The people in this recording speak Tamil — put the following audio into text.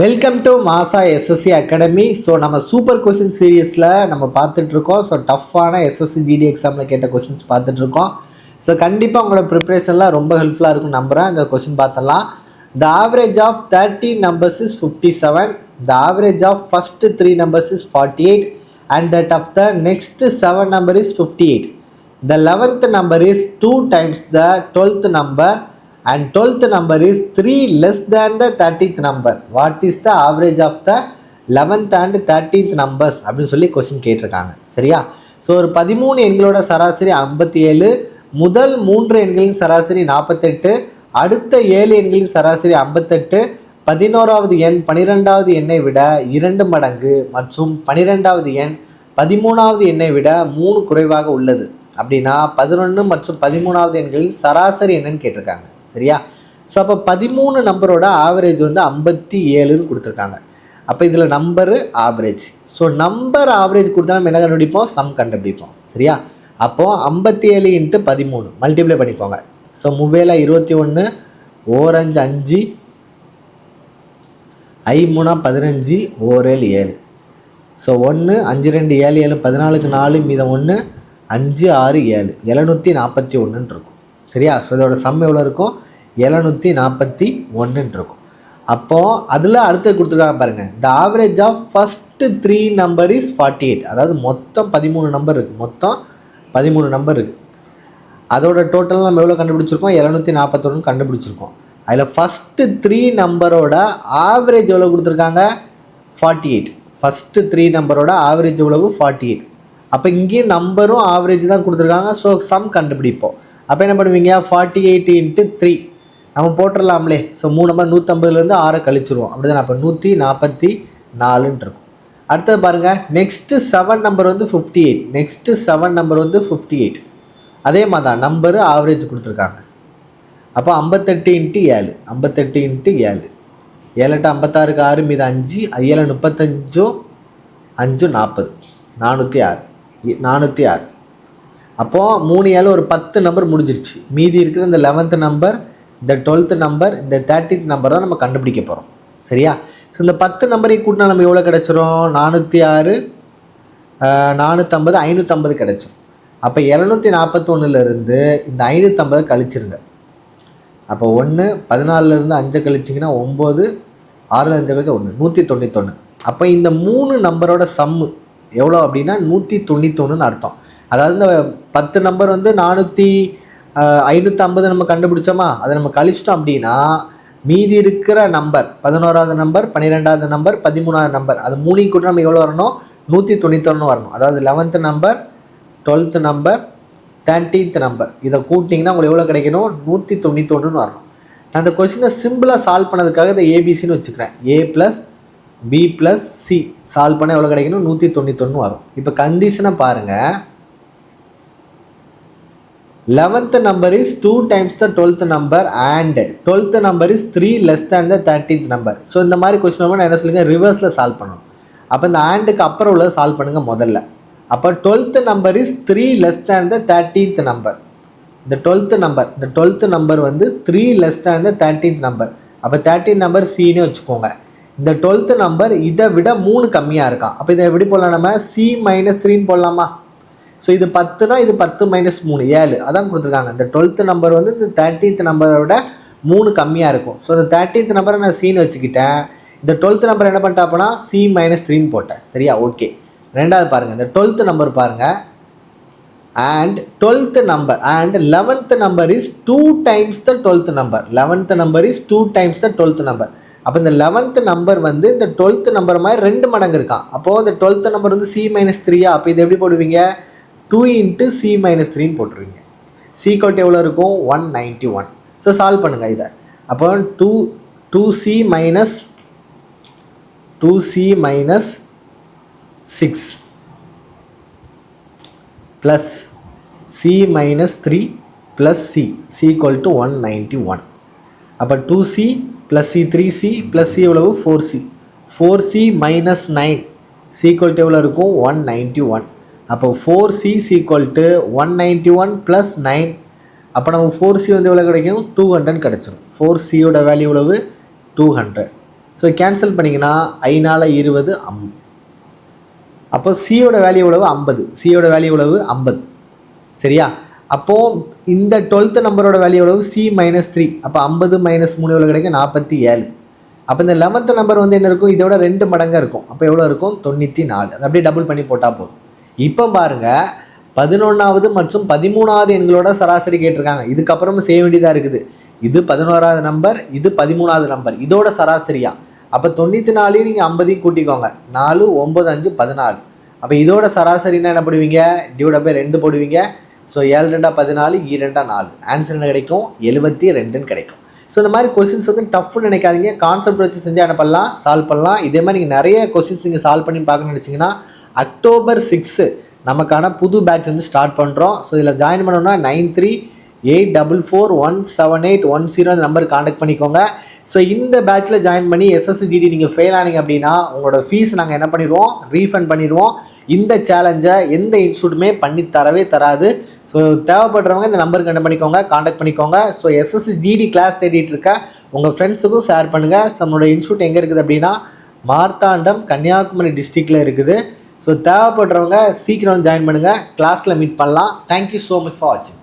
வெல்கம் டு மாசா எஸ்எஸ்சி அகாடமி. ஸோ நம்ம சூப்பர் கொஸ்டின் சீரீஸில் நம்ம பார்த்துட்ருக்கோம். ஸோ டஃப்பான எஸ்எஸ்சி ஜிடி எக்ஸாமில் கேட்ட கொஸ்டின்ஸ் பார்த்துட்ருக்கோம். ஸோ கண்டிப்பாக உங்களோட ப்ரிப்ரேஷன்லாம் ரொம்ப ஹெல்ப்ஃபுல்லாக இருக்கும்னு நம்புகிறேன். இந்த கொஸ்டின் பார்த்தலாம். The average of 30 numbers is 57. The average of first 3 numbers is 48 and that of the next 7 number is 58. The 11th number is 2 times the 12th number and 12th number is 3 less than the 30th number. What is the average of the 11th and 13th numbers அப்படின்னு சொல்லி கொஸ்டின் கேட்டிருக்காங்க. சரியா? ஸோ ஒரு 13 எண்களோட சராசரி 57, முதல் 3 எண்களின் சராசரி 48, அடுத்த 7 எண்களின் சராசரி 58, 11வது எண் 12வது எண்ணை விட 2 மடங்கு மற்றும் 12வது எண் 13வது எண்ணை விட 3 குறைவாக உள்ளது அப்படின்னா 11 மற்றும் 13வது எண்களின் சராசரி என்னன்னு கேட்டிருக்காங்க. சரியா? ஸோ அப்போ 13 நம்பரோட ஆவரேஜ் வந்து 57ன்னு கொடுத்துருக்காங்க. அப்போ இதில் number average. So number average கொடுத்தா நம்ம என்ன கண்டுபிடிப்போம்? சம் கண்டுபிடிப்போம். சரியா? அப்போது 57 × 13 மல்டிப்ளை பண்ணிக்கோங்க. ஸோ 3 21, 4 5 5, 5 3 15, 4 7 7. ஸோ 1 5 2 7 7 14க்கு 4 மீதம் 1 5 6 7 741 இருக்கும். சரியா? ஸோ இதோட சம் எவ்வளோ இருக்கும்? 741 இருக்கும். அப்போது அதில் அடுத்து கொடுத்துருக்காங்க பாருங்கள். The average of first 3 number is 48. அதாவது மொத்தம் 13 நம்பர் இருக்குது. மொத்தம் 13 நம்பர் இருக்குது. அதோட டோட்டல் நம்ம எவ்வளோ கண்டுபிடிச்சிருக்கோம்? 741 கண்டுபிடிச்சிருக்கோம். அதில் ஃபஸ்ட்டு 3 நம்பரோட ஆவரேஜ் எவ்வளோ கொடுத்துருக்காங்க? 48. ஃபஸ்ட்டு 3 நம்பரோட ஆவரேஜ் எவ்வளவு? 48. அப்போ இங்கேயும் நம்பரும் ஆவரேஜ் தான் கொடுத்துருக்காங்க. ஸோ சம் கண்டுபிடிப்போம். அப்போ என்ன பண்ணுவீங்க? 48 × 3 நம்ம போட்டுடலாம்லே. So 3 number 150லேருந்து 6 கழிச்சிருவோம். அப்படி தான். அப்போ 144 இருக்கும். அடுத்தது பாருங்கள். நெக்ஸ்ட்டு 7 நம்பர் வந்து 58. நெக்ஸ்ட்டு 7 நம்பர் வந்து 58. அதே மாதிரி தான் நம்பரு ஆவரேஜ் கொடுத்துருக்காங்க. அப்போ 58 × 7 58 × 7 7 8 56, 6 மீது 5 7 35, 5 40 406 406. அப்போது 3 7 ஒரு 10 நம்பர் முடிஞ்சிருச்சு. மீதி இருக்கிற இந்த 11th நம்பர், இந்த 12th நம்பர், இந்த 13th நம்பர் தான் நம்ம கண்டுபிடிக்க போகிறோம். சரியா? ஸோ இந்த 10 நம்பரை கூட்டினா நம்ம எவ்வளோ கிடச்சிரும்? 406 450 550 கிடச்சிரும். அப்போ 741லேருந்து இந்த 550 கழிச்சிருங்க. அப்போ 1 14லேருந்து 5 கழிச்சிங்கன்னா 9 6 5 கழிச்சு 1 191. அப்போ இந்த 3 நம்பரோட சம்மு எவ்வளோ அப்படின்னா 191ன்னு அர்த்தம். அதாவது இந்த 10 நம்பர் வந்து 550 நம்ம கண்டுபிடிச்சோமா, அதை நம்ம கழிச்சிட்டோம் அப்படின்னா மீதி இருக்கிற நம்பர் 11வது நம்பர், 12வது நம்பர், 13வது நம்பர், அது 3 கூட நம்ம எவ்வளோ வரணும்? 191 வரணும். அதாவது 11th number, 12th number, 13th number, இதை கூட்டிங்கன்னா உங்களுக்கு எவ்வளோ கிடைக்கணும்? 191 வரணும். நான் அந்த கொஸ்டினை சிம்பிளாக சால்வ் பண்ணதுக்காக இதை ஏபிசின்னு வச்சுக்கிறேன். A + B + C சால்வ் பண்ண எவ்வளோ கிடைக்கணும்? 191 வரும். இப்போ கண்டிஷனை பாருங்கள். 11th number is 2 times the 12th number and 12th number is 3 less than the 13th number. So இந்த மாதிரி கொஸ்டின் நான் என்ன சொல்லுங்கள்? ரிவர்ஸில் சால்வ் பண்ணணும். அப்போ இந்த ஆண்டுக்கு அப்புறம் உள்ள சால்வ் பண்ணுங்கள் முதல்ல. அப்போ 12th number is 3 less than the 13th number. இந்த 12th number வந்து 3 less than the 13th number. அப்போ 13th number Cன்னு வச்சுக்கோங்க. இந்த 12th number இதை விட 3 கம்மியாக இருக்கான். அப்போ இதை எப்படி போடலாம்? நம்ம C - 3ன்னு போடலாமா? ஸோ இது 10னா இது 10 - 3 7 அதான் கொடுத்துருக்காங்க. இந்த 12th நம்பர் வந்து இந்த 13th நம்பரோட 3 கம்மியாக இருக்கும். ஸோ இந்த 13th நம்பரை நான் Cன்னு வச்சுக்கிட்டேன். இந்த 12th நம்பர் என்ன பண்ணிட்டாப்போனா C - 3ன்னு போட்டேன். சரியா? ஓகே. ரெண்டாவது பாருங்கள். இந்த 12th நம்பர் பாருங்கள். And 12th number and 11th number is 2 times the 12th number. 11th number is 2 times the 12th number. அப்போ இந்த 11th நம்பர் வந்து இந்த 12th நம்பர் மாதிரி 2 மடங்கு இருக்கான். அப்போது இந்த 12th நம்பர் வந்து C - 3. அப்போ இது எப்படி போடுவீங்க? 2 × C - 3ன்னு போட்டுருவீங்க. C = எவ்வளோ இருக்கும்? 191. ஸோ சால்வ் பண்ணுங்கள் இதை. அப்போ 2C - 6 plus C - 3 plus C = 191. அப்போ 2C + C 3C + C எவ்வளவு? 4C. 4C - 9 C = எவ்வளோ இருக்கும்? 191. அப்போ 4C = 191 + 9. அப்போ நம்ம 4C வந்து எவ்வளோ கிடைக்கும்? 200 கிடச்சிரும். 4Cயோட வேல்யூ எவ்வளவு? 200. ஸோ கேன்சல் பண்ணிங்கன்னா 5 20 அப்போ சியோட வேல்யூ எவ்வளவு 50, சியோட வேல்யூ எவ்வளவு 50. சரியா? அப்போது இந்த 12th நம்பரோட வேல்யூ எவ்வளவு சி -3. அப்போ 50 - 3 எவ்வளோ கிடைக்கும் 47. அப்போ இந்த 11th நம்பர் வந்து என்ன இருக்கும், இதோட 2 மடங்காக இருக்கும். அப்போ எவ்வளோ இருக்கும் 94. அது அப்படியே டபுள் பண்ணி போட்டால் போதும். இப்போ பாருங்கள் 11வது மற்றும் 13வது எண்களோட சராசரி கேட்டிருக்காங்க. இதுக்கப்புறமும் செய்ய வேண்டியதாக இருக்குது. இது 11வது நம்பர், இது 13வது நம்பர், இதோட சராசரியா. அப்போ 94 நீங்கள் 50 கூட்டிக்கோங்க. 4 9 5 14. அப்போ இதோட சராசரினா என்ன போடுவீங்க, டிவைட் பை 2 போடுவீங்க. ஸோ 7 2 14, 2 4. ஆன்சர் என்ன கிடைக்கும் 72 கிடைக்கும். ஸோ இந்த மாதிரி கொஸ்டின்ஸ் வந்து டஃப்னு நினைக்காதீங்க. கான்செப்ட் வச்சு செஞ்சால் என்ன பண்ணலாம், சால்வ் பண்ணலாம். இதே மாதிரி நீங்கள் நிறைய கொஸ்டின்ஸ் நீங்கள் சால்வ் பண்ணி பார்க்கணும்னு நினச்சிங்கன்னா October 6 நமக்கான புது பேட்ச் வந்து ஸ்டார்ட் பண்ணுறோம். ஸோ இதில் ஜாயின் பண்ணோம்னா 9384417810 அந்த நம்பருக்கு காண்டாக்ட் பண்ணிக்கோங்க. ஸோ இந்த பேட்சில் ஜாயின் பண்ணி SSGD நீங்கள் ஃபெயில் ஆனீங்க அப்படின்னா உங்களோட ஃபீஸ் நாங்கள் என்ன பண்ணிடுவோம், ரீஃபண்ட் பண்ணிடுவோம். இந்த சேலஞ்சை எந்த இன்ஸ்டியூட்டுமே பண்ணி தரவே தராது. ஸோ தேவைப்படுறவங்க இந்த நம்பருக்கு என்ன பண்ணிக்கோங்க, காண்டாக்ட் பண்ணிக்கோங்க. ஸோ SSGD கிளாஸ் தேடிட்டு இருக்க உங்கள் ஃப்ரெண்ட்ஸுக்கும் ஷேர் பண்ணுங்கள். ஸோ நம்மளோட இன்ஸ்டியூட் எங்கே இருக்குது அப்படின்னா மார்த்தாண்டம், கன்னியாகுமரி டிஸ்ட்ரிக்டில் இருக்குது. ஸோ தேவைப்படுறவங்க சீக்கிரம் ஜாயின் பண்ணுங்கள். கிளாஸில் மீட் பண்ணலாம். தேங்க்யூ ஸோ மச் ஃபார் வாட்சிங்.